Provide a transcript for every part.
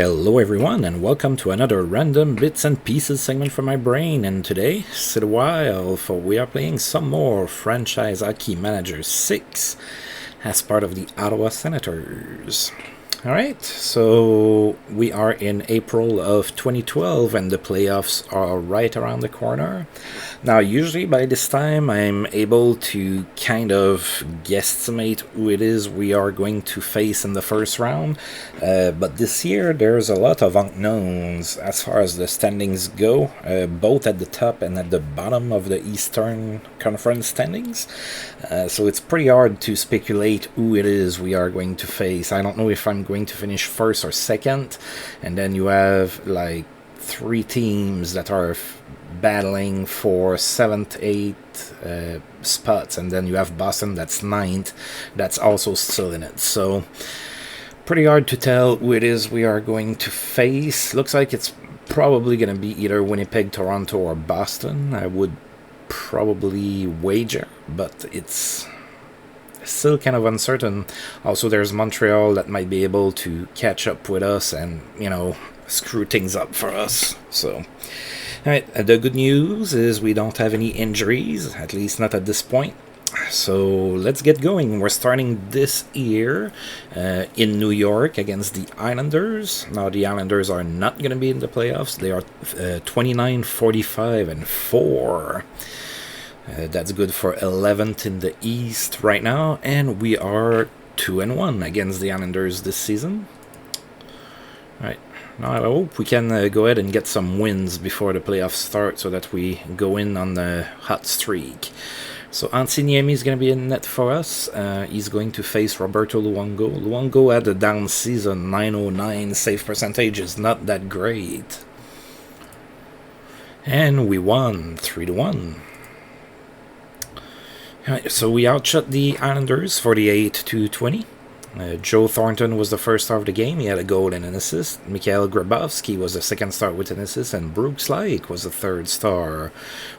Hello everyone and welcome to another random bits and pieces segment from my brain, and today, sit a while for we are playing some more Franchise Hockey Manager 6 as part of the Ottawa Senators. Alright, so we are in April of 2012 and the playoffs are right around the corner. Now, usually by this time I'm able to kind of guesstimate who it is we are going to face in the first round, but this year there's a lot of unknowns as far as the standings go, both at the top and at the bottom of the Eastern Conference standings. So it's pretty hard to speculate who it is we are going to face. I don't know if I'm going to finish first or second, and then you have like three teams that are battling for 7th, 8th spots, and then you have Boston that's 9th, that's also still in it. So pretty hard to tell who it is we are going to face. Looks like it's probably going to be either Winnipeg, Toronto, or Boston. I would probably wager, but it's still kind of uncertain. Also, there's Montreal that might be able to catch up with us and, you know, screw things up for us. So, alright, the good news is we don't have any injuries, at least not at this point. So let's get going. We're starting this year in New York against the Islanders. Now, the Islanders are not going to be in the playoffs. They are 29, 45, and 4. That's good for 11th in the East right now, and we are 2-1 against the Islanders this season. Alright, now I hope we can go ahead and get some wins before the playoffs start so that we go in on the hot streak. So Antiniemi is going to be in net for us. He's going to face Roberto Luongo. Luongo had a down season. 909 save percentage is not that great. And we won 3-1. So we outshot the Islanders 48-20. Joe Thornton was the first star of the game. He had a goal and an assist. Mikhail Grabowski was the second star with an assist. And Brooks Laich was the third star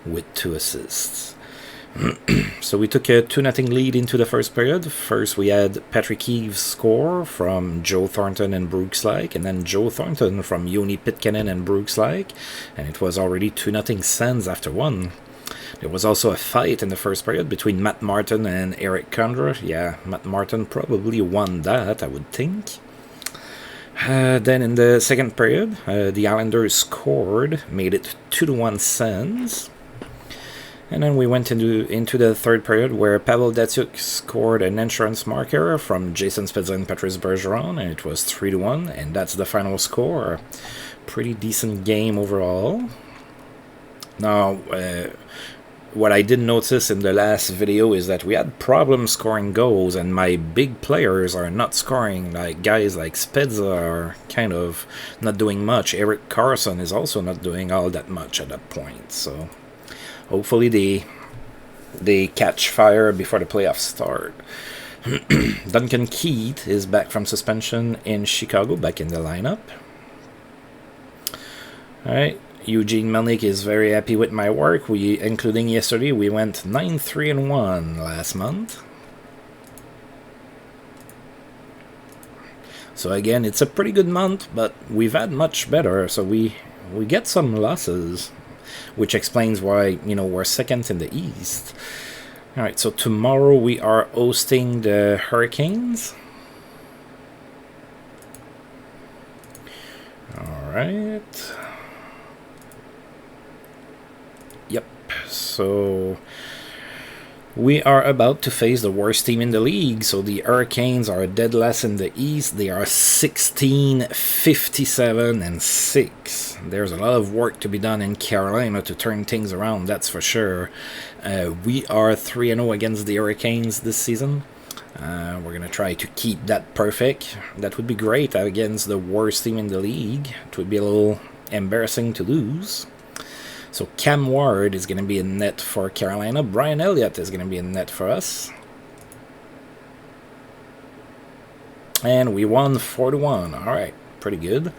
with 2 assists. So we took a 2-0 lead into the first period. First we had Patrick Eves score from Joe Thornton and Brooks Laich. And then Joe Thornton from Joni Pitkanen and Brooks Laich. And it was already 2-0 Sens after 1. There was also a fight in the first period between Matt Martin and Eric Condra. Yeah, Matt Martin probably won that, I would think. Then in the second period, the Islanders scored, made it 2-1 Sens. And then we went into the third period where Pavel Datsyuk scored an insurance marker from Jason Spezza and Patrice Bergeron, and it was 3-1, and that's the final score. Pretty decent game overall. Now, what I did notice in the last video is that we had problems scoring goals, and my big players are not scoring. Like guys like Spezza are kind of not doing much. Eric Carson is also not doing all that much at that point. So hopefully they catch fire before the playoffs start. Duncan Keith is back from suspension in Chicago, back in the lineup. Alright. Eugene Melnick is very happy with my work. Including yesterday, we went 9-3-1 last month. So again, it's a pretty good month, but we've had much better. So we get some losses, which explains why, you know, we're second in the East. All right, so tomorrow we are hosting the Hurricanes. All right. Yep, so we are about to face the worst team in the league. So the Hurricanes are dead last in the East. They are 16, 57, and 6. There's a lot of work to be done in Carolina to turn things around, that's for sure. We are 3-0 against the Hurricanes this season. We're going to try to keep that perfect. That would be great against the worst team in the league. It would be a little embarrassing to lose. So Cam Ward is going to be in net for Carolina. Brian Elliott is going to be in net for us. And we won 4-1. All right. pretty good.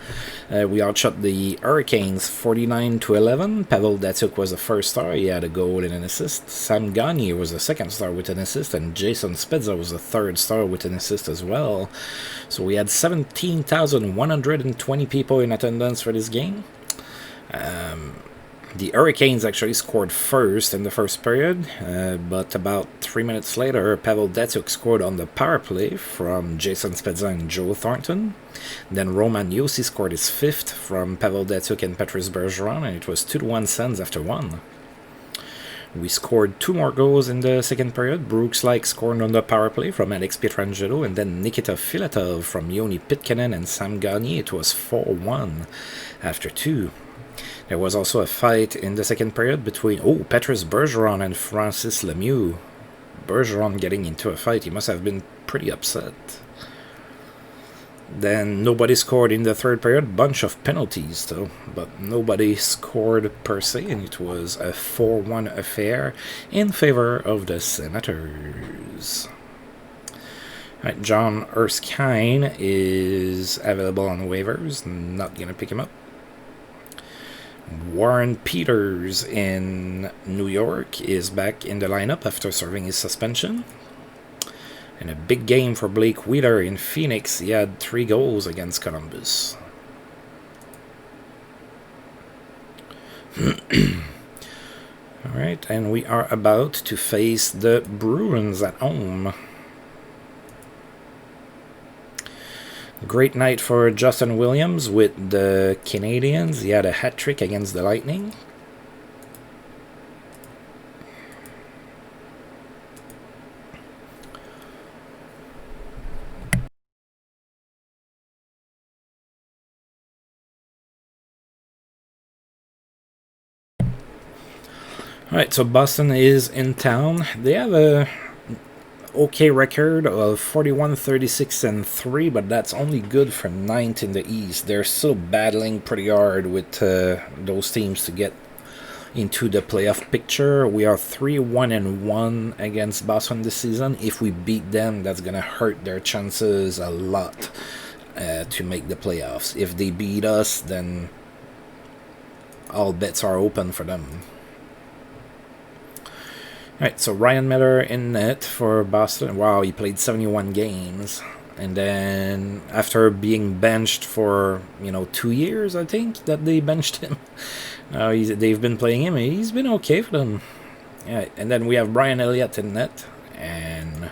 We outshot the Hurricanes 49-11. Pavel Datsyuk was the first star. He had a goal and an assist. Sam Gagner was the second star with an assist, and Jason Spezza was the third star with an assist as well. So we had 17,120 people in attendance for this game. The Hurricanes actually scored first in the first period, but about 3 minutes later, Pavel Datsyuk scored on the power play from Jason Spezza and Joe Thornton. Then Roman Josi scored his fifth from Pavel Datsyuk and Patrice Bergeron, and it was 2-1 Sens after one. We scored 2 more goals in the second period. Brooks Laich scored on the power play from Alex Pietrangelo, and then Nikita Filatov from Yoni Pitkanen and Sam Gagner. It was 4-1 after 2. There was also a fight in the second period between Patrice Bergeron and Francis Lemieux. Bergeron getting into a fight. He must have been pretty upset. Then nobody scored in the third period. Bunch of penalties though, but nobody scored per se, and it was a 4-1 affair in favor of the Senators. Right, John Erskine is available on waivers. Not gonna pick him up. Warren Peters in New York is back in the lineup after serving his suspension. And a big game for Blake Wheeler in Phoenix. He had 3 goals against Columbus. Alright, and we are about to face the Bruins at home. Great night for Justin Williams with the Canadiens. He had a hat-trick against the Lightning. Alright, so Boston is in town. They have a okay record of 41-36-3, but that's only good for 9th in the East. They're still battling pretty hard with those teams to get into the playoff picture. We are 3-1-1 against Boston this season. If we beat them, that's gonna hurt their chances a lot to make the playoffs. If they beat us, then all bets are open for them. Alright, so Ryan Miller in net for Boston. Wow, he played 71 games. And then after being benched for, 2 years, I think, that they benched him. They've been playing him. He's been okay for them. Yeah, and then we have Brian Elliott in net. And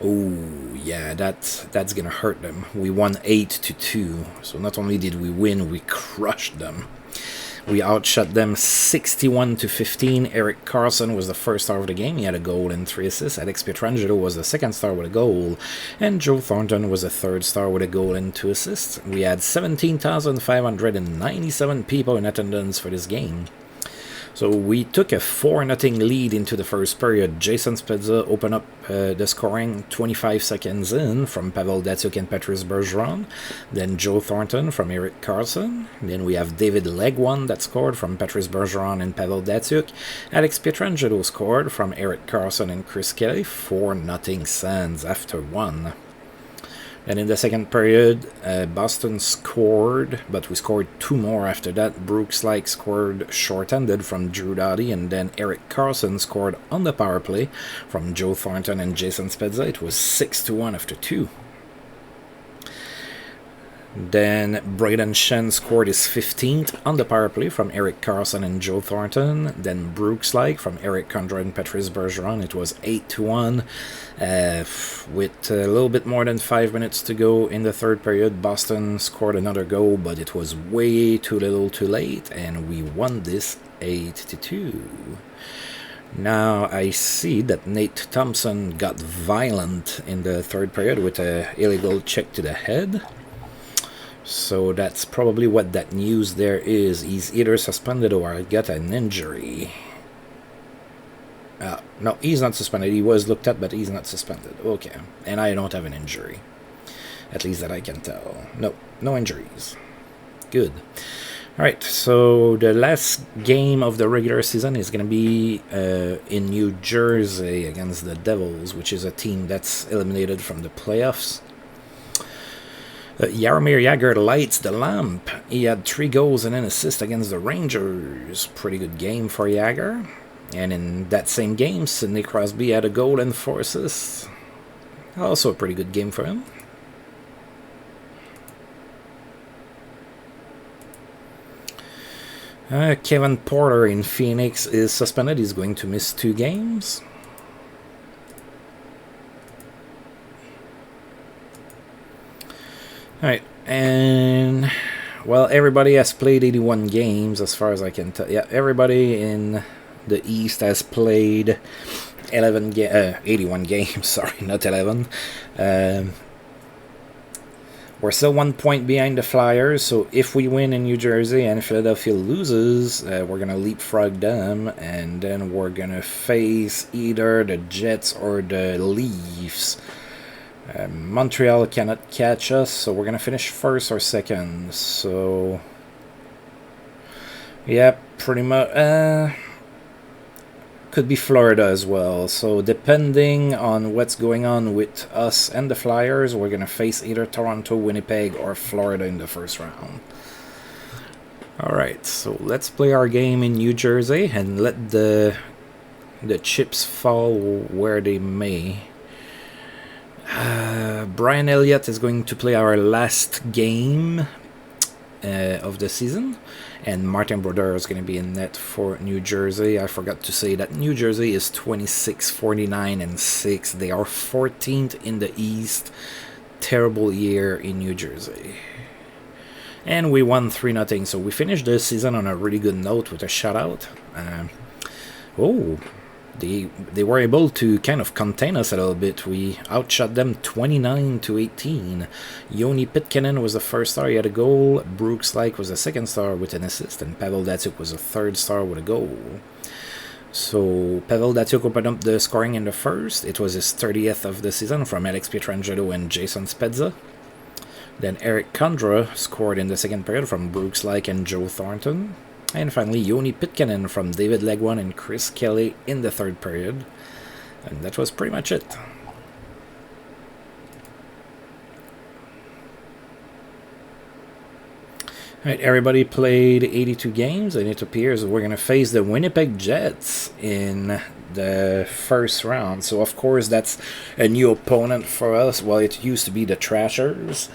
yeah, that's gonna hurt them. We won 8-2. So not only did we win, we crushed them. We outshot them 61-15. Erik Karlsson was the first star of the game. He had a goal and 3 assists. Alex Pietrangelo was the second star with a goal. And Joe Thornton was the third star with a goal and 2 assists. We had 17,597 people in attendance for this game. So we took a 4-0 lead into the first period. Jason Spezza opened up the scoring 25 seconds in from Pavel Datsyuk and Patrice Bergeron. Then Joe Thornton from Erik Karlsson. Then we have David Legwand that scored from Patrice Bergeron and Pavel Datsyuk. Alex Pietrangelo scored from Erik Karlsson and Chris Kelly. 4-0 Sens after 1. And in the second period, Boston scored, but we scored 2 more after that. Brooks Laich scored short-handed from Drew Doughty, and then Erik Karlsson scored on the power play from Joe Thornton and Jason Spezza. It was 6-1 after 2. Then Braden Shen scored his 15th on the power play from Erik Karlsson and Joe Thornton. Then Brooks Laich from Eric Condra and Patrice Bergeron. It was 8-1. With a little bit more than 5 minutes to go in the third period, Boston scored another goal, but it was way too little too late, and we won this 8-2. Now I see that Nate Thompson got violent in the third period with an illegal check to the head. So that's probably what that news there is. He's either suspended or got an injury. No, he's not suspended. He was looked at, but he's not suspended. Okay. And I don't have an injury. At least that I can tell. No injuries. Good. Alright, so the last game of the regular season is going to be in New Jersey against the Devils, which is a team that's eliminated from the playoffs. Jaromir Jagr lights the lamp. He had 3 goals and an assist against the Rangers. Pretty good game for Jagr. And in that same game, Sidney Crosby had a goal and 4 assists. Also a pretty good game for him. Kevin Porter in Phoenix is suspended. He's going to miss 2 games. Alright, and well, everybody has played 81 games as far as I can tell. Yeah, everybody in the East has played 81 games, sorry, not 11. We're still 1 point behind the Flyers, so if we win in New Jersey and Philadelphia loses, we're going to leapfrog them, and then we're going to face either the Jets or the Leafs. Montreal cannot catch us, so we're going to finish first or second. So, yeah, pretty much. Could be Florida as well. So, depending on what's going on with us and the Flyers, we're going to face either Toronto, Winnipeg, or Florida in the first round. Alright, so let's play our game in New Jersey and let the chips fall where they may. Brian Elliott is going to play our last game of the season, and Martin Brodeur is going to be in net for New Jersey. I forgot to say that New Jersey is 26, 49, and 6. They are 14th in the East. Terrible year in New Jersey. And we won 3-0, so we finished the season on a really good note with a shutout. They were able to kind of contain us a little bit. We outshot them 29-18. Yoni Pitkanen was the first star, he had a goal. Brooks Laich was the second star with an assist, and Pavel Datsyuk was the third star with a goal. So Pavel Datsyuk opened up the scoring in the first. It was his 30th of the season from Alex Pietrangelo and Jason Spezza. Then Eric Condra scored in the second period from Brooks Laich and Joe Thornton. And finally, Yoni Pitkanen from David Legwan and Chris Kelly in the third period. And that was pretty much it. Alright, everybody played 82 games, and it appears we're going to face the Winnipeg Jets in the first round. So, of course, that's a new opponent for us. Well, it used to be the Trashers.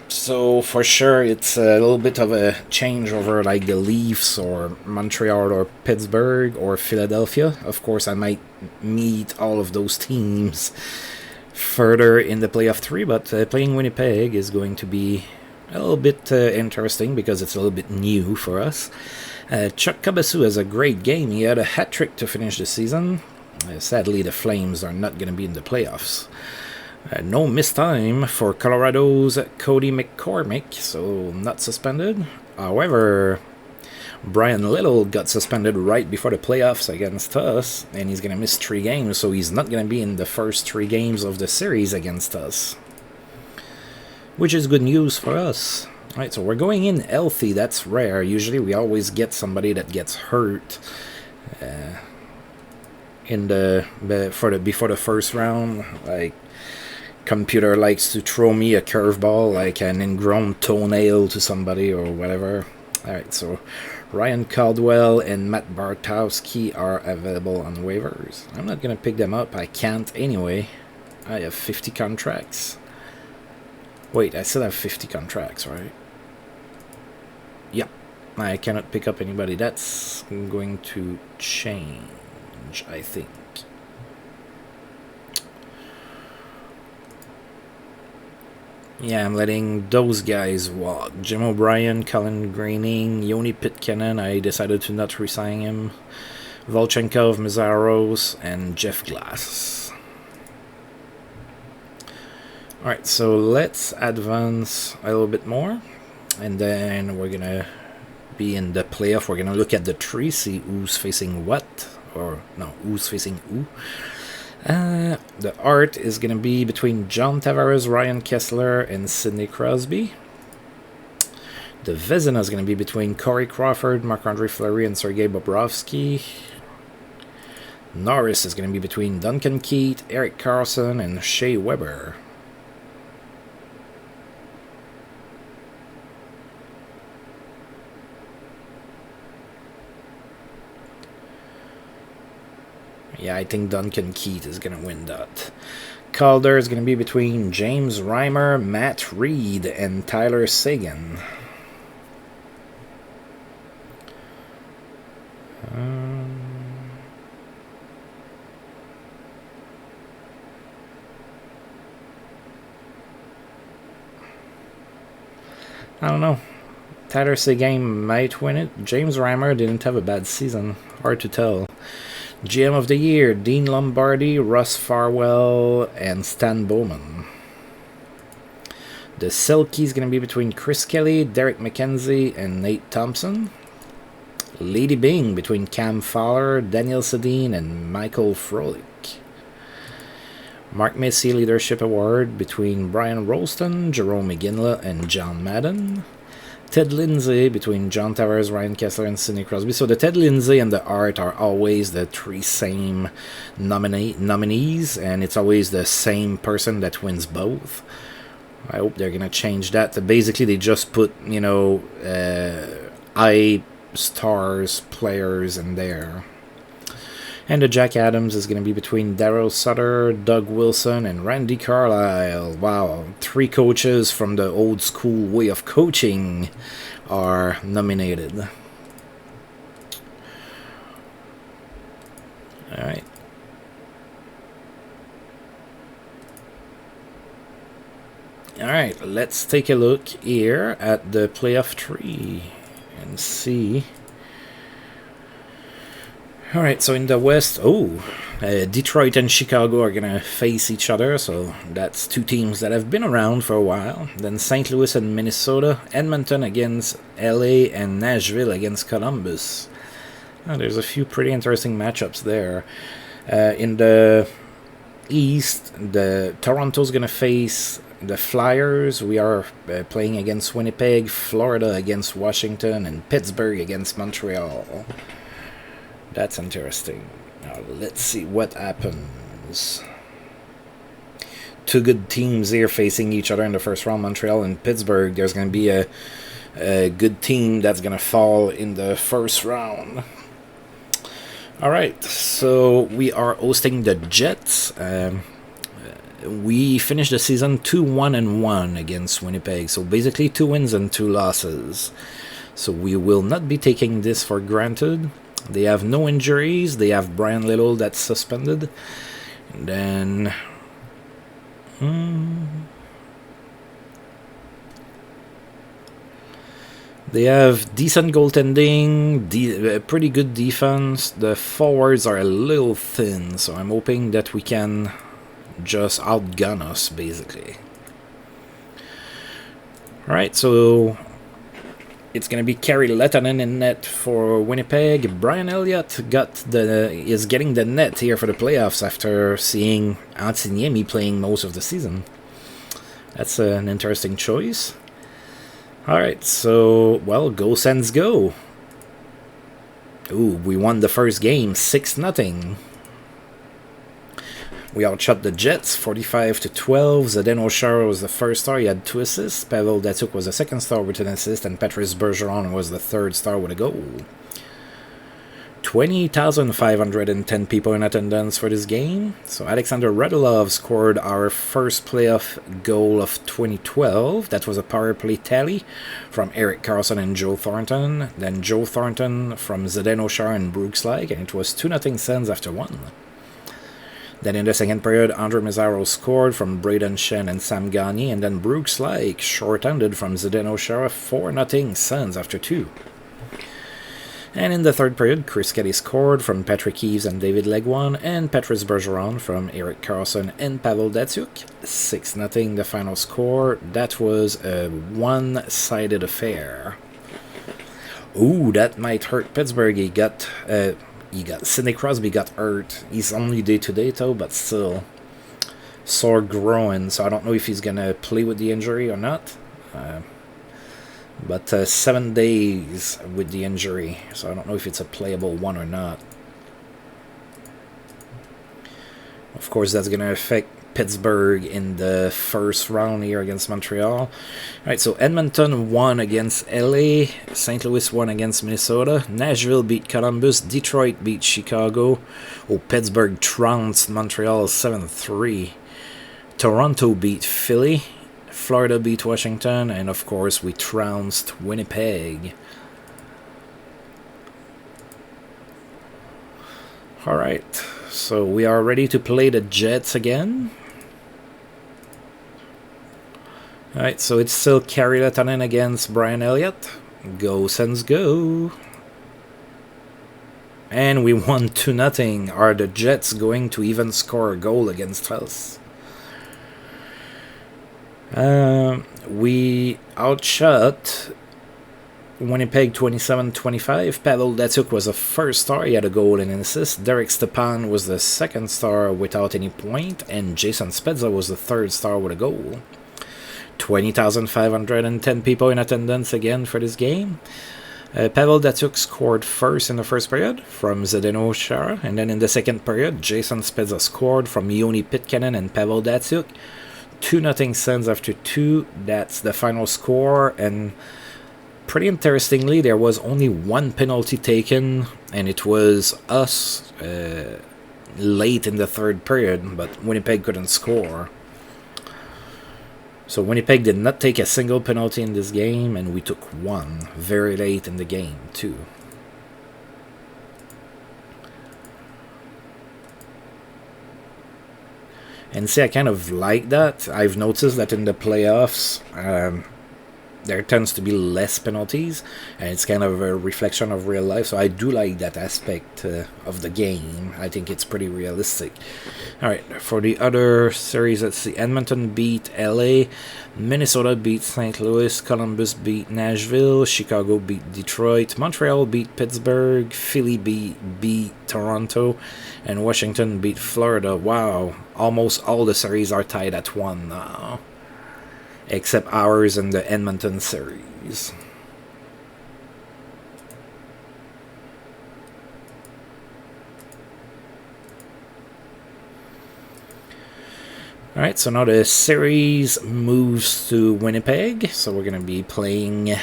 So for sure it's a little bit of a change over like the Leafs or Montreal or Pittsburgh or Philadelphia. Of course I might meet all of those teams further in the playoff 3, but playing Winnipeg is going to be a little bit interesting because it's a little bit new for us. Chuck Kabasu has a great game. He had a hat-trick to finish the season. Sadly the Flames are not going to be in the playoffs. No missed time for Colorado's Cody McCormick, so not suspended. However, Brian Little got suspended right before the playoffs against us, and he's going to miss 3 games, so he's not going to be in the first 3 games of the series against us. Which is good news for us. Alright, so we're going in healthy, that's rare. Usually we always get somebody that gets hurt before the first round. Like, computer likes to throw me a curveball, like an ingrown toenail to somebody or whatever. Alright, so Ryan Caldwell and Matt Bartowski are available on waivers. I'm not going to pick them up. I can't anyway. I have 50 contracts. Wait, I still have 50 contracts, right? Yeah, I cannot pick up anybody. That's going to change, I think. Yeah, I'm letting those guys walk. Jim O'Brien, Colin Greening, Yoni Pitkanen, I decided to not re-sign him. Volchenkov, Mizaros, and Jeff Glass. Alright, so let's advance a little bit more. And then we're going to be in the playoff. We're going to look at the tree, see who's facing what. Or, no, who's facing who. The art is going to be between John Tavares, Ryan Kessler, and Sidney Crosby. The Vezina is going to be between Corey Crawford, Marc-Andre Fleury, and Sergei Bobrovsky. Norris is going to be between Duncan Keith, Eric Carlson, and Shea Weber. Yeah, I think Duncan Keith is going to win that. Calder is going to be between James Reimer, Matt Reed, and Tyler Seguin. I don't know. Tyler Seguin might win it. James Reimer didn't have a bad season. Hard to tell. GM of the Year, Dean Lombardi, Russ Farwell, and Stan Bowman. The Selkie is going to be between Chris Kelly, Derek McKenzie, and Nate Thompson. Lady Bing between Cam Fowler, Daniel Sedin, and Michael Froelich. Mark Massey Leadership Award between Brian Rolston, Jerome McGinley, and John Madden. Ted Lindsay between John Towers, Ryan Kessler, and Sidney Crosby. So the Ted Lindsay and the Art are always the three same nominees, and it's always the same person that wins both. I hope they're going to change that. Basically, they just put, I-stars players in there. And the Jack Adams is going to be between Darryl Sutter, Doug Wilson, and Randy Carlisle. Wow, 3 coaches from the old school way of coaching are nominated. Alright. Alright, let's take a look here at the playoff tree and see. Alright, so in the West, Detroit and Chicago are going to face each other, so that's 2 teams that have been around for a while. Then St. Louis and Minnesota, Edmonton against LA, and Nashville against Columbus. There's a few pretty interesting matchups there. In the East, Toronto's going to face the Flyers. We are playing against Winnipeg, Florida against Washington, and Pittsburgh against Montreal. That's interesting. Now, let's see what happens. 2 good teams here facing each other in the first round, Montreal and Pittsburgh. There's going to be a good team that's going to fall in the first round. Alright, so we are hosting the Jets. We finished the season 2-1-1 against Winnipeg. So basically 2 wins and 2 losses. So we will not be taking this for granted. They have no injuries. They have Brian Little that's suspended. And then they have decent goaltending, pretty good defense. The forwards are a little thin, so I'm hoping that we can just outgun us, basically. Alright, so it's going to be Kari Lehtonen in net for Winnipeg. Brian Elliott is getting the net here for the playoffs after seeing Antiniemi playing most of the season. That's an interesting choice. Alright, so, well, go Sens go. Ooh, we won the first game, 6-0. We outshot the Jets, 45-12. Zdeno Chara was the first star. He had 2 assists. Pavel Datsyuk was the second star with an assist. And Patrice Bergeron was the third star with a goal. 20,510 people in attendance for this game. So Alexander Radulov scored our first playoff goal of 2012. That was a power play tally from Erik Karlsson and Joe Thornton. Then Joe Thornton from Zdeno Chara and Brooks Laich. And it was 2-0 Sens after 1. Then in the second period, Andre Mazzaro scored from Braden Shen and Sam Gagner, and then Brooks Laich short-handed from Zdeno Chara, 4-0 Sens after 2. And in the third period, Chris Kelly scored from Patrick Eves and David Legwan, and Patrice Bergeron from Erik Karlsson and Pavel Datsyuk, 6-0 the final score. That was a one-sided affair. Ooh, that might hurt Pittsburgh. Sidney Crosby got hurt. He's only day-to-day though, but still. Sore groin, so I don't know if he's going to play with the injury or not. But 7 days with the injury, so I don't know if it's a playable one or not. Of course, that's going to affect Pittsburgh in the first round here against Montreal. Alright, so Edmonton won against LA, St. Louis won against Minnesota, Nashville beat Columbus, Detroit beat Chicago, Pittsburgh trounced Montreal 7-3, Toronto beat Philly, Florida beat Washington, and of course we trounced Winnipeg. Alright, so we are ready to play the Jets again. Alright, so it's still Kari Lehtonen against Brian Elliott. Go Sens go! And we won 2-0. Are the Jets going to even score a goal against us? We outshot Winnipeg 27-25. Pavel Datsyuk was the first star. He had a goal and an assist. Derek Stepan was the second star without any point. And Jason Spezza was the third star with a goal. 20,510 people in attendance again for this game. Pavel Datsyuk scored first in the first period from Zdeno Chara. And then in the second period, Jason Spezza scored from Joni Pitkanen and Pavel Datsyuk. 2-0 Sens after 2. That's the final score. And pretty interestingly, there was only one penalty taken, and it was us late in the third period, but Winnipeg couldn't score. So Winnipeg did not take a single penalty in this game, and we took one very late in the game too. And see, I kind of like that. I've noticed that in the playoffs, there tends to be less penalties, and it's kind of a reflection of real life. So I do like that aspect of the game. I think it's pretty realistic. Alright, for the other series, let's see. Edmonton beat LA, Minnesota beat St. Louis, Columbus beat Nashville, Chicago beat Detroit, Montreal beat Pittsburgh, Philly beat Toronto, and Washington beat Florida. Wow, almost all the series are tied at 1 now, except ours in the Edmonton series. Alright, so now the series moves to Winnipeg, so we're going to be playing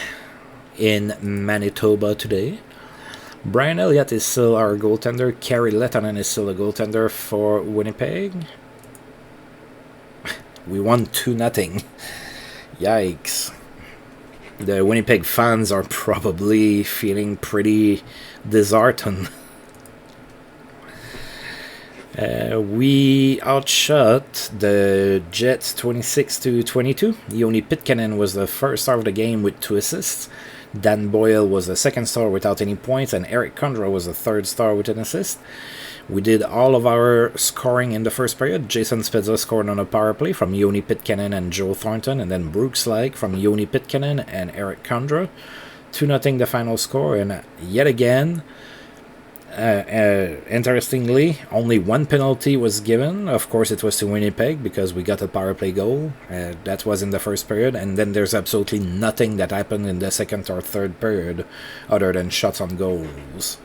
in Manitoba today. Brian Elliott is still our goaltender. Kari Lehtonen is still a goaltender for Winnipeg. We won 2-0. Yikes. The Winnipeg fans are probably feeling pretty disheartened. We outshot the Jets 26-22. Joni Pitkanen was the first star of the game with 2 assists. Dan Boyle was the second star without any points, and Eric Condra was the third star with an assist. We did all of our scoring in the first period. Jason Spezza scored on a power play from Joni Pitkanen and Joe Thornton, and then Brooks Laich from Joni Pitkanen and Eric Condra. 2-0 the final score, and yet again, interestingly, only one penalty was given. Of course, it was to Winnipeg because we got a power play goal. That was in the first period, and then there's absolutely nothing that happened in the second or third period other than shots on goals.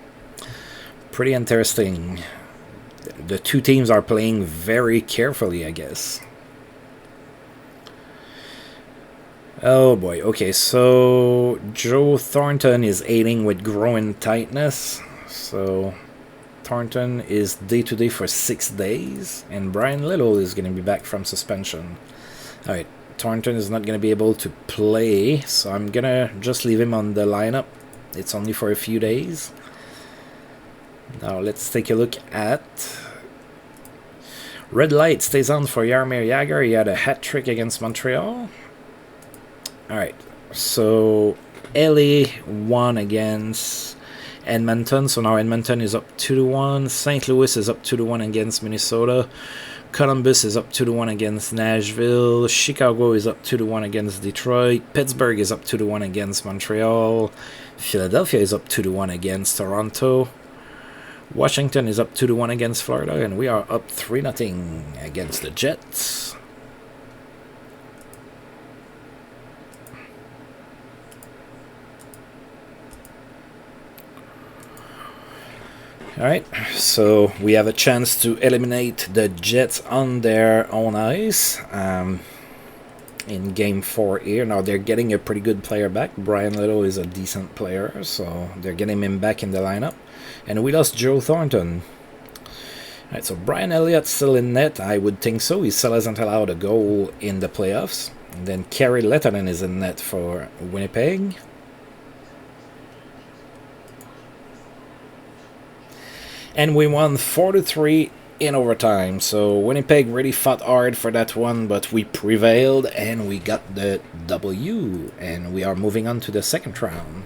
Pretty interesting. The two teams are playing very carefully, I guess. Oh boy, okay, so Joe Thornton is ailing with groin tightness. So Thornton is day-to-day for 6 days, and Brian Little is going to be back from suspension. Alright, Thornton is not going to be able to play, so I'm going to just leave him on the lineup. It's only for a few days. Now let's take a look at... Red light stays on for Jaromir Jagr. He had a hat-trick against Montreal. Alright, so LA won against Edmonton, so now Edmonton is up 2-1. St. Louis is up 2-1 against Minnesota. Columbus is up 2-1 against Nashville. Chicago is up 2-1 against Detroit. Pittsburgh is up 2-1 against Montreal. Philadelphia is up 2-1 against Toronto. Washington is up 2-1 against Florida, and we are up 3-0 against the Jets. Alright, so we have a chance to eliminate the Jets on their own ice in Game 4 here. Now they're getting a pretty good player back. Brian Little is a decent player, so they're getting him back in the lineup. And we lost Joe Thornton. Alright, so Brian Elliott's still in net. I would think so. He still hasn't allowed a goal in the playoffs. And then Kerry Lettonen is in net for Winnipeg. And we won 4-3 in overtime. So Winnipeg really fought hard for that one, but we prevailed and we got the W. And we are moving on to the second round.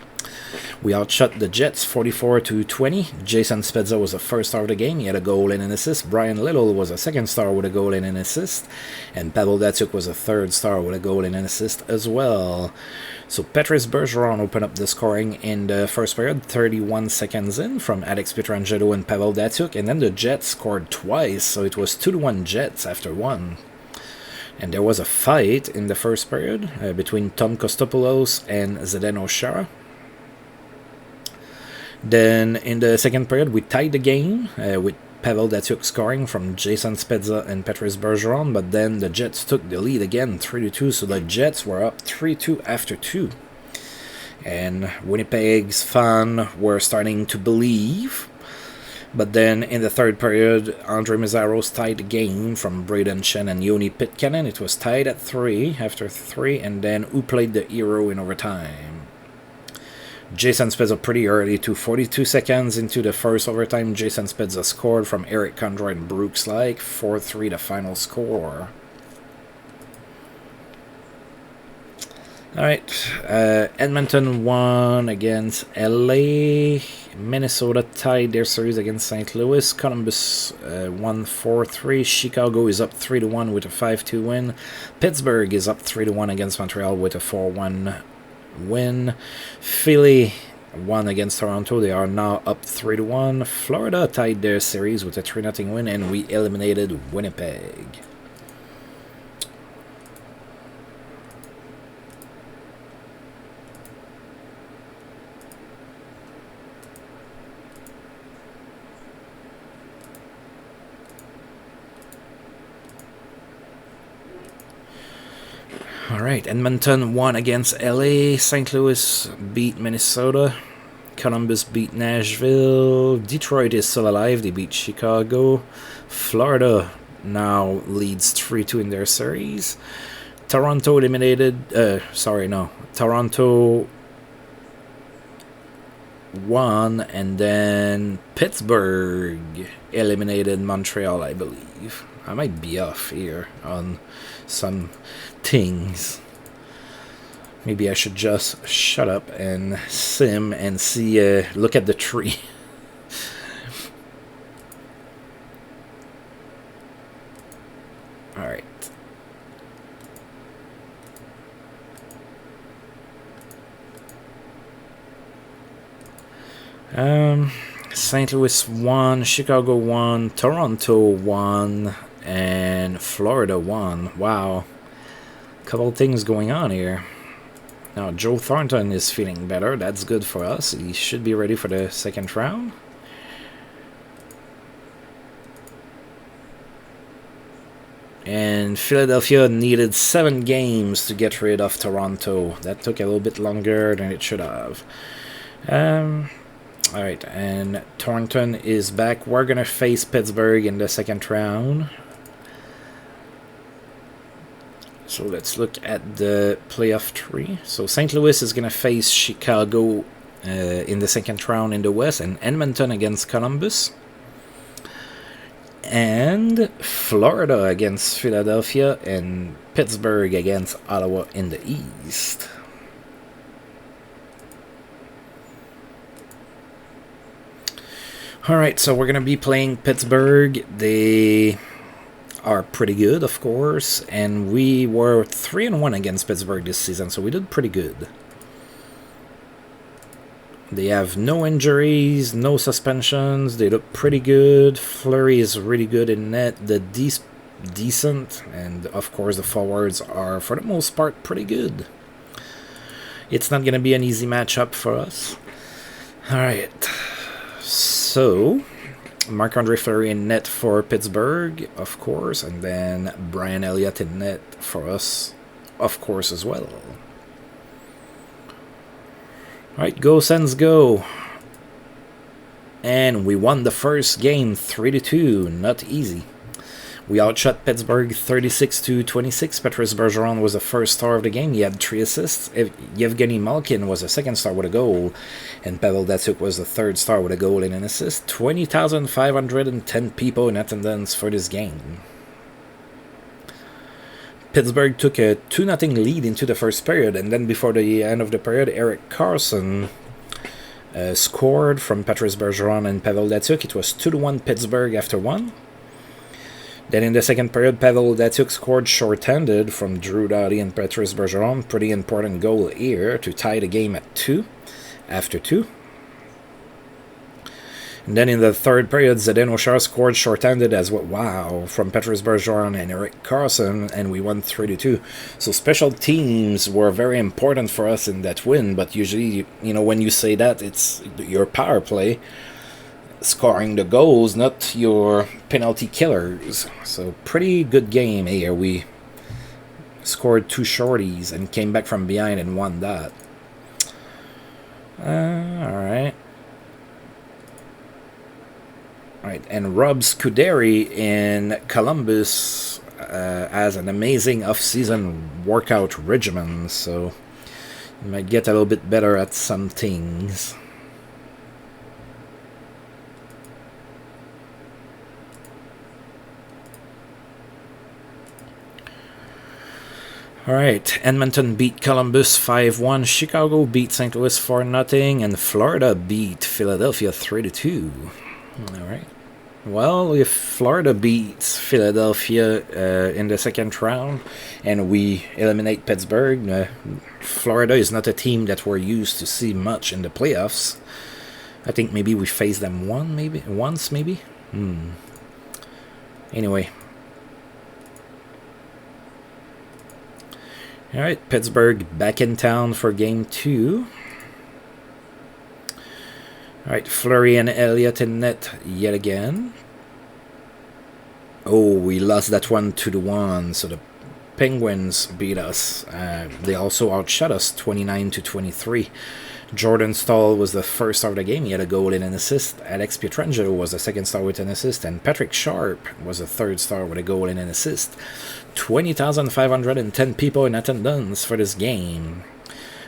We outshot the Jets 44-20. Jason Spezza was the first star of the game. He had a goal and an assist. Brian Little was a second star with a goal and an assist. And Pavel Datsyuk was a third star with a goal and an assist as well. So Patrice Bergeron opened up the scoring in the first period, 31 seconds in, from Alex Pietrangelo and Pavel Datsyuk. And then the Jets scored twice, so it was 2-1 Jets after one. And there was a fight in the first period between Tom Kostopoulos and Zdeno Chara. Then in the second period, we tied the game with Pavel Datsyuk scoring from Jason Spezza and Patrice Bergeron, but then the Jets took the lead again, 3-2, so the Jets were up 3-2 after 2. And Winnipeg's fans were starting to believe, but then in the third period, Andre Meszaros tied the game from Braden Chen and Yoni Pitkanen. It was tied at 3 after 3, and then who played the hero in overtime? Jason Spezza pretty early, to 42 seconds into the first overtime. Jason Spezza scored from Eric Condroy and Brooks Like, 4-3 the final score. Alright, Edmonton won against LA. Minnesota tied their series against St. Louis. Columbus won 4-3. Chicago is up 3-1 with a 5-2 win. Pittsburgh is up 3-1 against Montreal with a 4-1 win. Philly won against Toronto. They are now up 3-1. Florida tied their series with a 3-0 win, and we eliminated Winnipeg. Alright, Edmonton won against LA. St. Louis beat Minnesota. Columbus beat Nashville. Detroit is still alive. They beat Chicago. Florida now leads 3-2 in their series. Toronto eliminated... Toronto won, and then Pittsburgh eliminated Montreal, I believe. I might be off here on some things. Maybe I should just shut up and sim and see, look at the tree. Alright. St. Louis won, Chicago won, Toronto won, and Florida won. Wow. Couple things going on here. Now, Joe Thornton is feeling better. That's good for us. He should be ready for the second round. And Philadelphia needed 7 games to get rid of Toronto. That took a little bit longer than it should have. Alright, and Thornton is back. We're going to face Pittsburgh in the second round. So let's look at the playoff tree. So St. Louis is going to face Chicago in the second round in the West, and Edmonton against Columbus. And Florida against Philadelphia, and Pittsburgh against Ottawa in the East. Alright, so we're going to be playing Pittsburgh. They are pretty good, of course, and we were 3-1 against Pittsburgh this season, so we did pretty good. They have no injuries, no suspensions. They look pretty good. Fleury is really good in net. The decent, and of course the forwards are, for the most part, pretty good. It's not going to be an easy matchup for us. Alright, so Marc-Andre Fleury in net for Pittsburgh, of course, and then Brian Elliott in net for us, of course, as well. Alright, go Sens, go! And we won the first game 3-2, not easy. We outshot Pittsburgh 36-26. Patrice Bergeron was the first star of the game. He had 3 assists. Yevgeny Malkin was the second star with a goal. And Pavel Datsyuk was the third star with a goal and an assist. 20,510 people in attendance for this game. Pittsburgh took a 2-0 lead into the first period. And then before the end of the period, Erik Karlsson scored from Patrice Bergeron and Pavel Datsyuk. It was 2-1 Pittsburgh after 1. Then in the second period, Pavel Datsyuk scored short-handed from Drew Doughty and Patrice Bergeron. Pretty important goal here to tie the game at 2 after 2. And then in the third period, Zdeno Chara scored short-handed as well. Wow, from Patrice Bergeron and Erik Karlsson, and we won 3-2. So special teams were very important for us in that win, but usually, you know, when you say that, it's your power play scoring the goals, not your penalty killers. So pretty good game here. We scored 2 shorties and came back from behind and won that. Alright. Alright, and Rob Scuderi in Columbus has an amazing off-season workout regimen, so you might get a little bit better at some things. Alright, Edmonton beat Columbus 5-1, Chicago beat St. Louis 4-0, and Florida beat Philadelphia 3-2. Alright. Well, if Florida beats Philadelphia in the second round, and we eliminate Pittsburgh, Florida is not a team that we're used to see much in the playoffs. I think maybe we faced them once, maybe? Anyway. Alright, Pittsburgh back in town for game 2. Alright, Fleury and Elliott in net yet again. Oh, we lost that one 2-1, so the Penguins beat us. They also outshot us 29-23. Jordan Staal was the first star of the game. He had a goal and an assist. Alex Pietrangelo was the second star with an assist. And Patrick Sharp was the third star with a goal and an assist. 20,510 people in attendance for this game.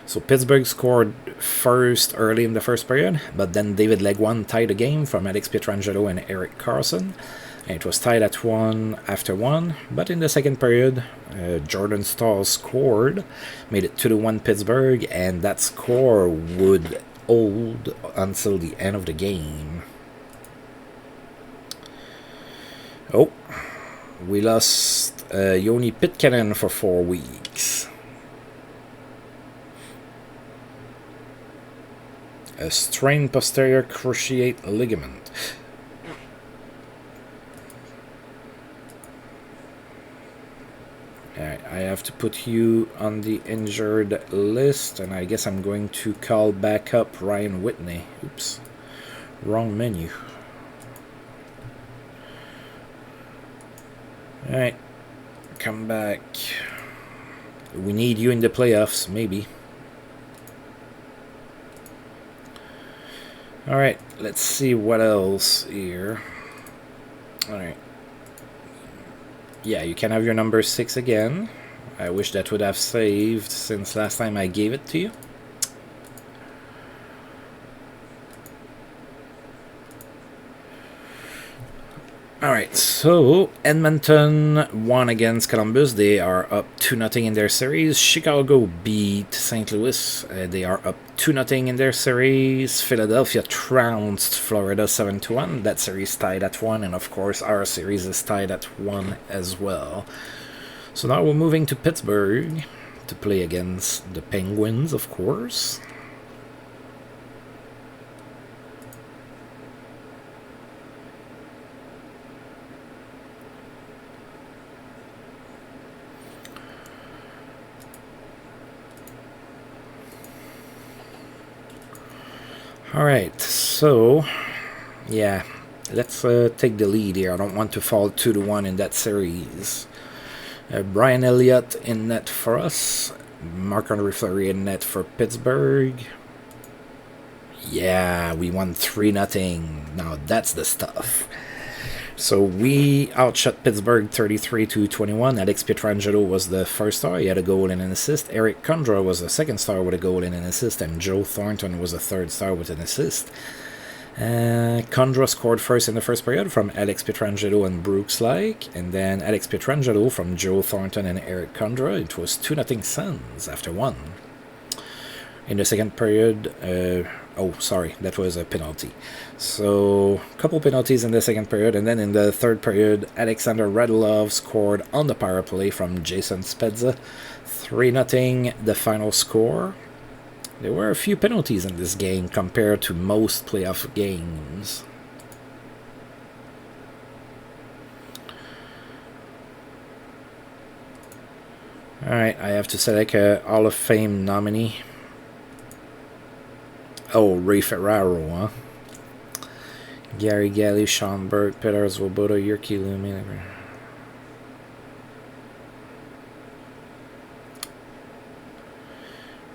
So Pittsburgh scored first early in the first period, but then David Legwan tied the game from Alex Pietrangelo and Erik Karlsson. And it was tied at 1 after 1, but in the second period, Jordan Staal scored, made it 2-1 Pittsburgh, and that score would hold until the end of the game. Oh, we lost Joni Pitkanen for 4 weeks. A strained posterior cruciate ligament. Alright, I have to put you on the injured list, and I guess I'm going to call back up Ryan Whitney. Oops, wrong menu. Alright, come back. We need you in the playoffs, maybe. Alright, let's see what else here. Alright. Yeah, you can have your number 6 again. I wish that would have saved since last time I gave it to you. Alright, so Edmonton won against Columbus. They are up 2-0 in their series. Chicago beat St. Louis. They are up 2-0 in their series. Philadelphia trounced Florida 7-1. That series tied at 1, and of course our series is tied at 1 as well. So now we're moving to Pittsburgh to play against the Penguins, of course. Alright, so, yeah, let's take the lead here. I don't want to fall 2-1 in that series. Brian Elliott in net for us. Marc-Andre Fleury in net for Pittsburgh. Yeah, we won 3-0. Now that's the stuff. So we outshot Pittsburgh 33-21. Alex Pietrangelo was the first star. He had a goal and an assist. Eric Condra was the second star with a goal and an assist. And Joe Thornton was the third star with an assist. Condra scored first in the first period from Alex Pietrangelo and Brooks Like. And then Alex Pietrangelo from Joe Thornton and Eric Condra. It was 2-0 Sens after one. In the second period, oh, sorry, that was a penalty. So, a couple penalties in the second period, and then in the third period, Alexander Radulov scored on the power play from Jason Spezza. 3-0, the final score. There were a few penalties in this game compared to most playoff games. Alright, I have to select a Hall of Fame nominee. Oh, Ray Ferraro, huh? Gary Galley, Sean Burke, Peter Swoboda, Yurki Lumi.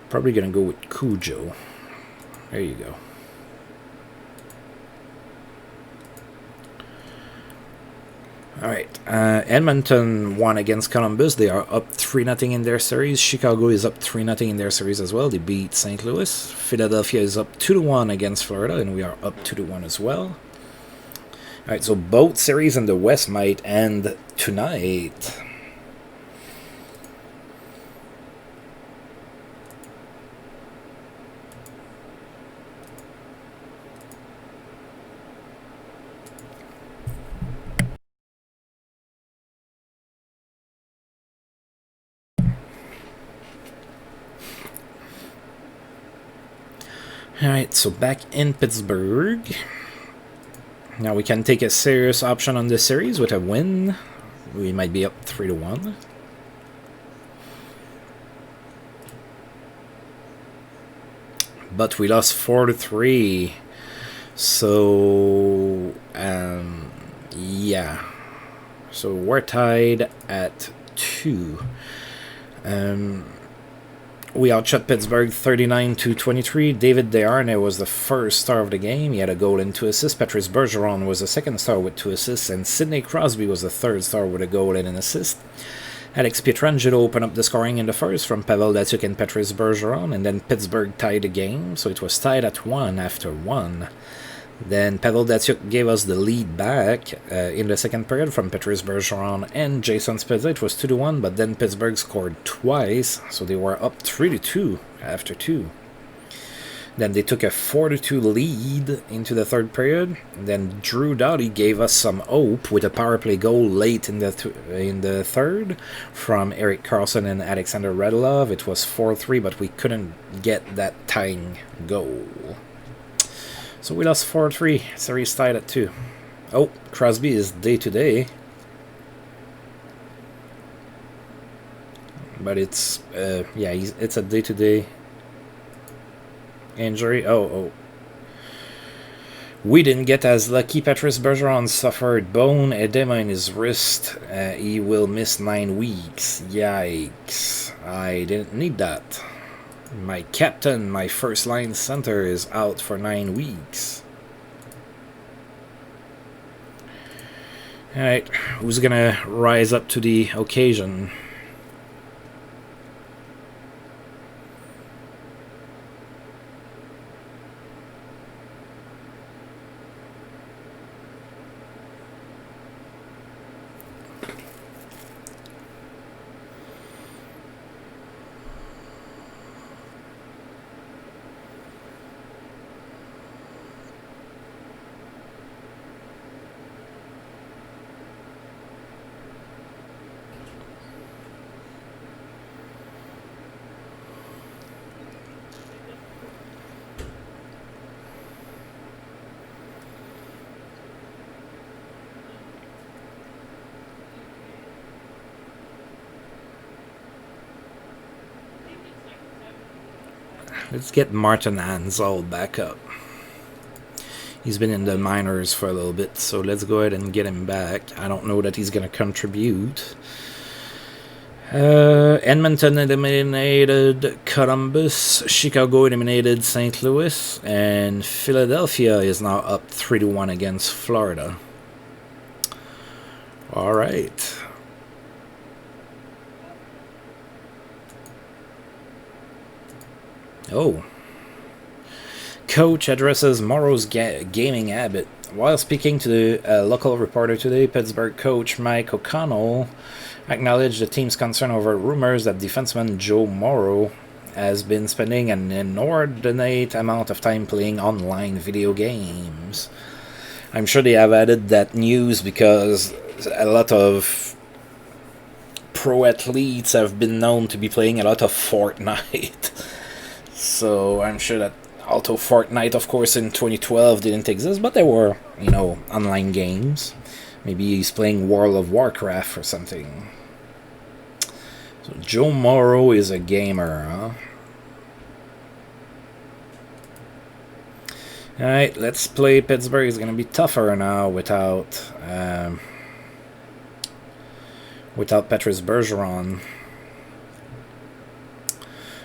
Probably gonna go with Cujo. There you go. Alright, Edmonton won against Columbus. They are up 3-0 in their series. Chicago is up 3-0 in their series as well. They beat St. Louis. Philadelphia is up 2-1 against Florida, and we are up 2-1 as well. Alright, so both series in the West might end tonight. Alright, so back in Pittsburgh. Now we can take a serious option on this series with a win. We might be up 3-1. But we lost 4-3. So, yeah. So we're tied at 2. We outshot Pittsburgh 39-23. David Desharnais was the first star of the game. He had a goal and 2 assists. Patrice Bergeron was the second star with 2 assists. And Sidney Crosby was the third star with a goal and an assist. Alex Pietrangelo opened up the scoring in the first from Pavel Datsyuk and Patrice Bergeron. And then Pittsburgh tied the game. So it was tied at 1 after 1. Then Pavel Datsyuk gave us the lead back in the second period from Patrice Bergeron and Jason Spezza. It was 2-1, but then Pittsburgh scored twice, so they were up 3-2 after 2. Then they took a 4-2 lead into the third period. Then Drew Doughty gave us some hope with a power play goal late in the third from Erik Karlsson and Alexander Radulov. It was 4-3, but we couldn't get that tying goal. So we lost 4-3. Series tied at 2. Oh, Crosby is day-to-day. But it's, yeah, it's a day-to-day injury. Oh. We didn't get as lucky. Patrice Bergeron suffered bone edema in his wrist. He will miss 9 weeks. Yikes. I didn't need that. My captain, my first-line center, is out for 9 weeks. Alright, who's gonna rise up to the occasion? Let's get Martin Hanzal back up. He's been in the minors for a little bit, so let's go ahead and get him back. I don't know that he's going to contribute. Edmonton eliminated Columbus. Chicago eliminated St. Louis. And Philadelphia is now up 3-1 against Florida. All right. Oh. Coach addresses Morrow's gaming habit. While speaking to the local reporter today, Pittsburgh coach Mike O'Connell acknowledged the team's concern over rumors that defenseman Joe Morrow has been spending an inordinate amount of time playing online video games. I'm sure they have added that news because a lot of pro athletes have been known to be playing a lot of Fortnite. So I'm sure that although Fortnite, of course, in 2012 didn't exist, but there were, online games. Maybe he's playing World of Warcraft or something. So Joe Morrow is a gamer, huh? Alright, let's play Pittsburgh. It's going to be tougher now without Patrice Bergeron.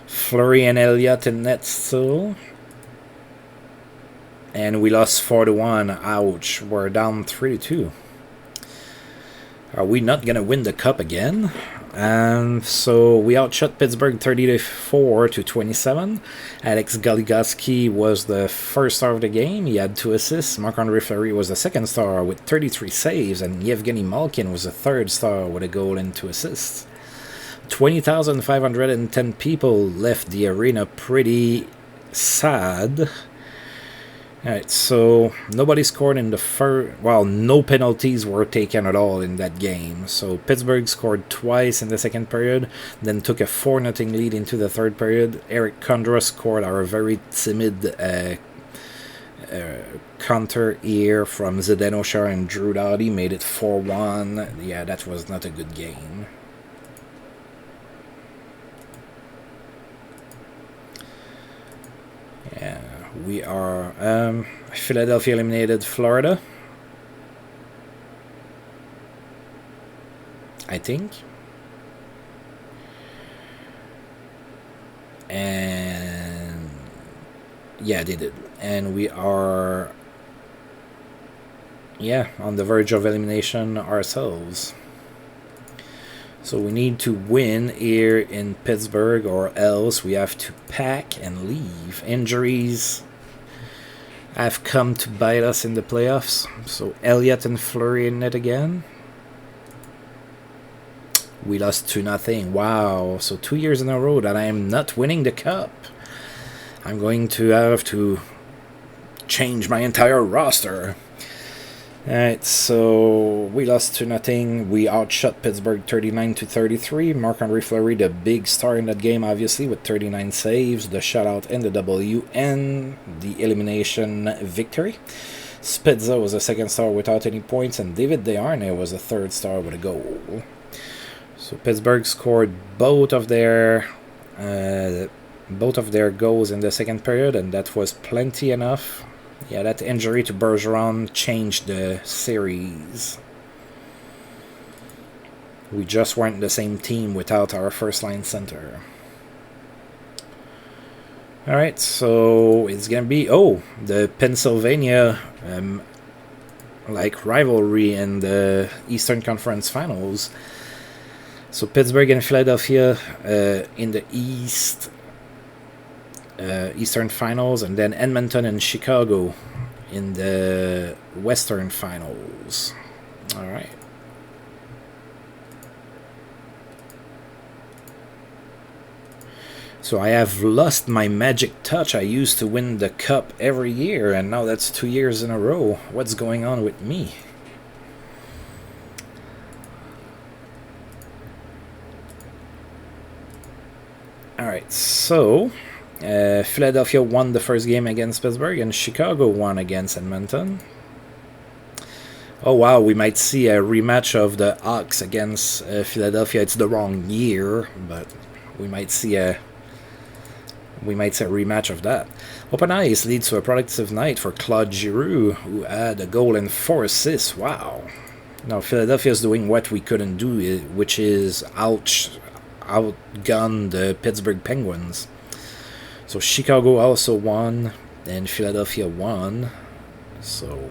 Fleury and Elliott in net still. And we lost 4-1. Ouch. We're down 3-2. Are we not going to win the cup again? So we outshot Pittsburgh 34-27. Alex Goligoski was the first star of the game. He had 2 assists. Marc-Andre Fleury was the second star with 33 saves. And Yevgeny Malkin was the third star with a goal and 2 assists. 20,510 people left the arena. Pretty sad. Alright, so nobody scored in the first... Well, no penalties were taken at all in that game. So Pittsburgh scored twice in the second period, then took a 4-0 lead into the third period. Eric Condra scored our very timid counter here from Zdeno Chara and Drew Doughty, made it 4-1. Yeah, that was not a good game. Yeah. We are Philadelphia eliminated Florida, I think, and yeah, they did. And we are on the verge of elimination ourselves. So we need to win here in Pittsburgh, or else we have to pack and leave. Injuries have come to bite us in the playoffs. So Elliott and Fleury in it again. We lost 2-0. Wow. So 2 years in a row that I am not winning the cup. I'm going to have to change my entire roster. Alright, so we lost 2-0. We outshot Pittsburgh 39-33. Marc-Andre Fleury, the big star in that game, obviously, with 39 saves, the shutout and the W, and the elimination victory. Spezza was the second star without any points, and David Desharnais was the third star with a goal. So Pittsburgh scored both of their goals in the second period, and that was plenty enough. Yeah, that injury to Bergeron changed the series. We just weren't the same team without our first-line center. Alright, so it's going to be... Oh, the Pennsylvania rivalry in the Eastern Conference Finals. So Pittsburgh and Philadelphia in the Eastern Finals, and then Edmonton and Chicago in the Western Finals. All right. So I have lost my magic touch. I used to win the cup every year, and now that's 2 years in a row. What's going on with me? All right, so Philadelphia won the first game against Pittsburgh, and Chicago won against Edmonton. Oh wow, we might see a rematch of the Hawks against Philadelphia. It's the wrong year, but we might see a we might see a rematch of that. Open ice leads to a productive night for Claude Giroux, who had a goal and 4 assists. Wow. Now Philadelphia is doing what we couldn't do, which is outgun the Pittsburgh Penguins. So Chicago also won, and Philadelphia won. So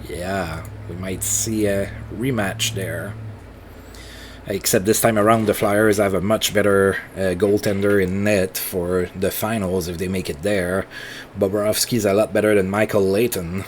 yeah, we might see a rematch there. Except this time around, the Flyers have a much better goaltender in net for the finals if they make it there. Bobrovsky's a lot better than Michael Layton.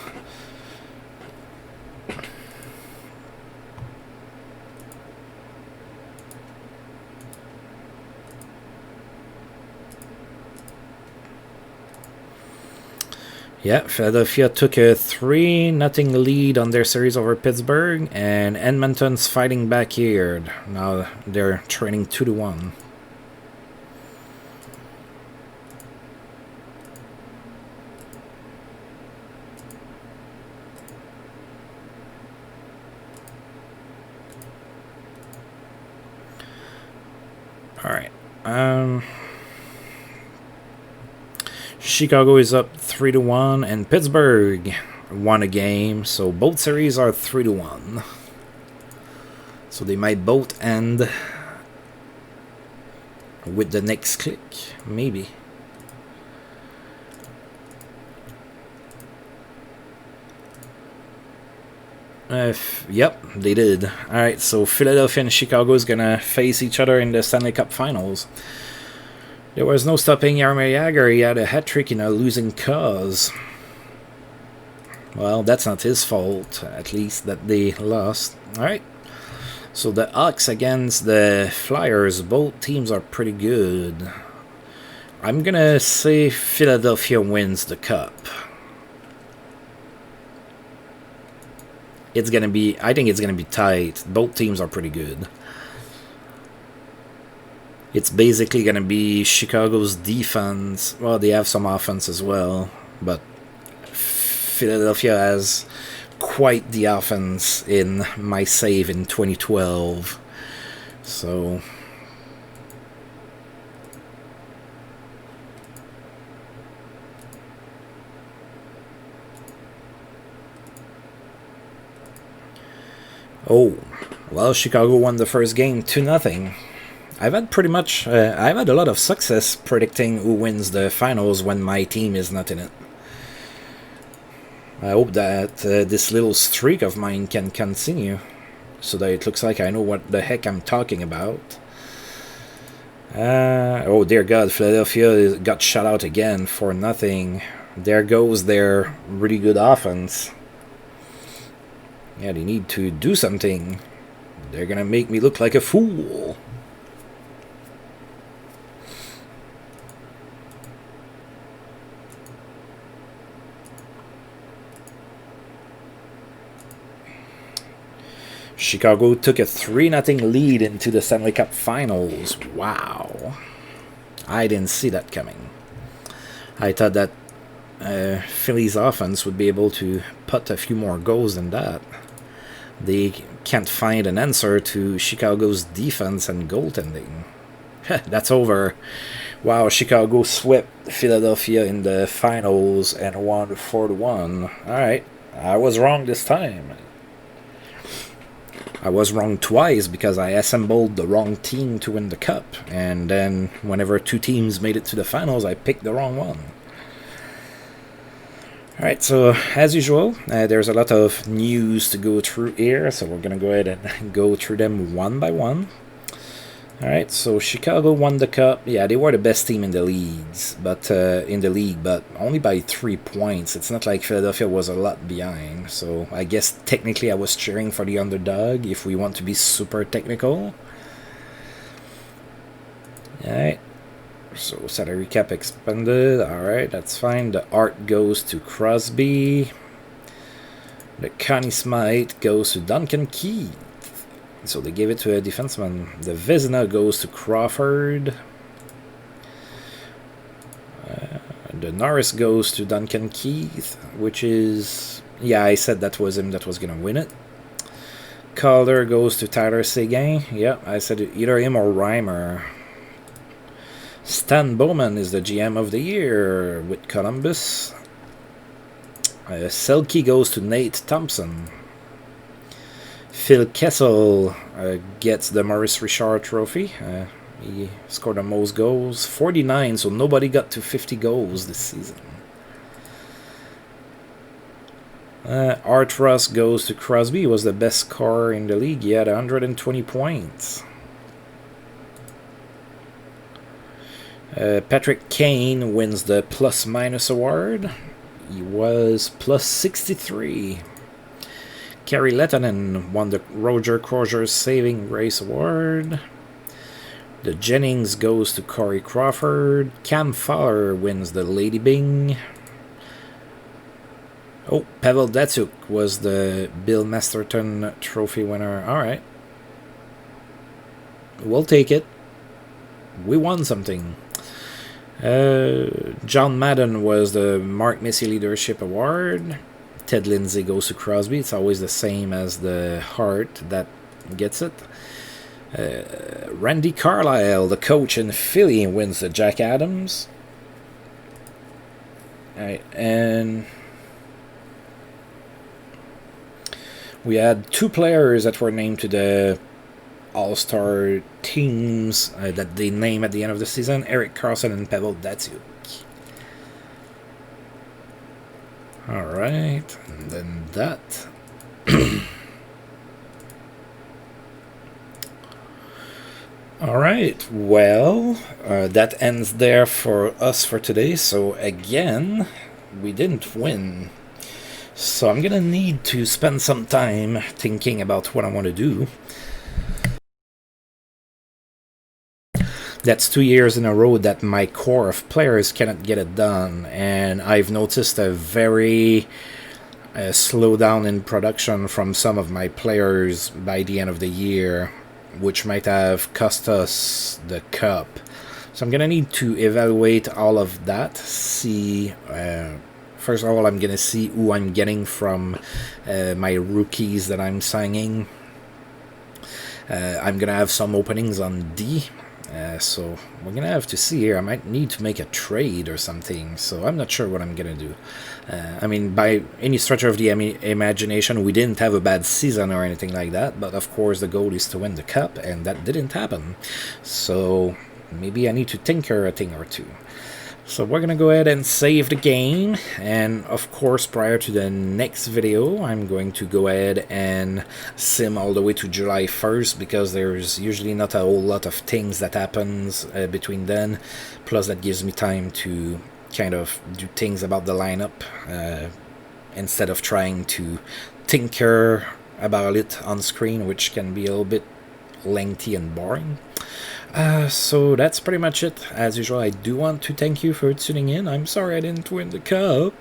Yeah, Philadelphia took a 3-0 lead on their series over Pittsburgh, and Edmonton's fighting back here. Now they're trailing 2-1. All right. Chicago is up 3-1, and Pittsburgh won a game, so both series are 3-1. So they might both end with the next click, maybe. Yep, they did. Alright, so Philadelphia and Chicago is gonna face each other in the Stanley Cup Finals. There was no stopping Jaromir Jagr. He had a hat-trick in a losing cause. Well, that's not his fault, at least, that they lost. Alright. So the Hawks against the Flyers, both teams are pretty good. I'm gonna say Philadelphia wins the Cup. I think it's gonna be tight. Both teams are pretty good. It's basically going to be Chicago's defense. Well, they have some offense as well, but Philadelphia has quite the offense in my save in 2012. So oh, well, Chicago won the first game 2-0. I've had a lot of success predicting who wins the finals when my team is not in it. I hope that this little streak of mine can continue, so that it looks like I know what the heck I'm talking about. Oh dear God, Philadelphia got shut out again for nothing. There goes their really good offense. Yeah, they need to do something. They're gonna make me look like a fool. Chicago took a 3-0 lead into the Stanley Cup Finals. Wow. I didn't see that coming. I thought that Philly's offense would be able to put a few more goals than that. They can't find an answer to Chicago's defense and goaltending. That's over. Wow, Chicago swept Philadelphia in the finals and won 4-1. Alright, I was wrong this time. I was wrong twice because I assembled the wrong team to win the cup, and then whenever two teams made it to the finals, I picked the wrong one. Alright, so as usual, there's a lot of news to go through here, so we're going to go ahead and go through them one by one. Alright, so Chicago won the cup. Yeah, they were the best team in the league, but only by 3 points. It's not like Philadelphia was a lot behind. So I guess technically I was cheering for the underdog, if we want to be super technical. Alright, so salary cap expanded. Alright, that's fine. The art goes to Crosby. The Connie Smythe goes to Duncan Keith. So they gave it to a defenseman. The Vezina goes to Crawford. The Norris goes to Duncan Keith, which is... Yeah, I said that was him that was going to win it. Calder goes to Tyler Seguin. Yeah, I said either him or Reimer. Stan Bowman is the GM of the year with Columbus. Selke goes to Nate Thompson. Phil Kessel gets the Maurice Richard trophy. He scored the most goals, 49, so nobody got to 50 goals this season. Art Ross goes to Crosby. He was the best scorer in the league. He had 120 points. Patrick Kane wins the plus-minus award. He was plus 63. Kari Lehtonen won the Roger Crozier Saving Grace Award. The Jennings goes to Corey Crawford. Cam Fowler wins the Lady Bing. Oh, Pavel Datsyuk was the Bill Masterton Trophy winner. Alright. We'll take it. We won something. John Madden was the Mark Messier Leadership Award. Ted Lindsay goes to Crosby. It's always the same as the Hart that gets it. Randy Carlyle, the coach in Philly, wins the Jack Adams. Alright, and we had 2 players that were named to the All-Star teams that they name at the end of the season. Eric Carlson and Pavel Datsyuk. Alright, and then that. Alright, well, that ends there for us for today. So again, we didn't win. So I'm gonna need to spend some time thinking about what I want to do. That's 2 years in a row that my core of players cannot get it done, and I've noticed a very slowdown in production from some of my players by the end of the year, which might have cost us the cup. So I'm gonna need to evaluate all of that, see first of all, I'm gonna see who I'm getting from my rookies that I'm signing. I'm gonna have some openings on D. So we're gonna have to see here. I might need to make a trade or something, so I'm not sure what I'm gonna do. I mean, by any stretch of the imagination, we didn't have a bad season or anything like that, but of course the goal is to win the cup, and that didn't happen. So maybe I need to tinker a thing or two. So we're gonna go ahead and save the game, and of course prior to the next video I'm going to go ahead and sim all the way to July 1st, because there's usually not a whole lot of things that happens between then, plus that gives me time to kind of do things about the lineup instead of trying to tinker about it on screen, which can be a little bit lengthy and boring. So that's pretty much it. As usual, I do want to thank you for tuning in. I'm sorry I didn't win the cup.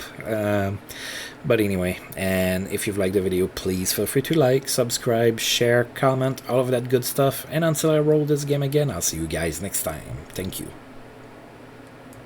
But anyway, and if you've liked the video, please feel free to like, subscribe, share, comment, all of that good stuff. And until I roll this game again, I'll see you guys next time. Thank you.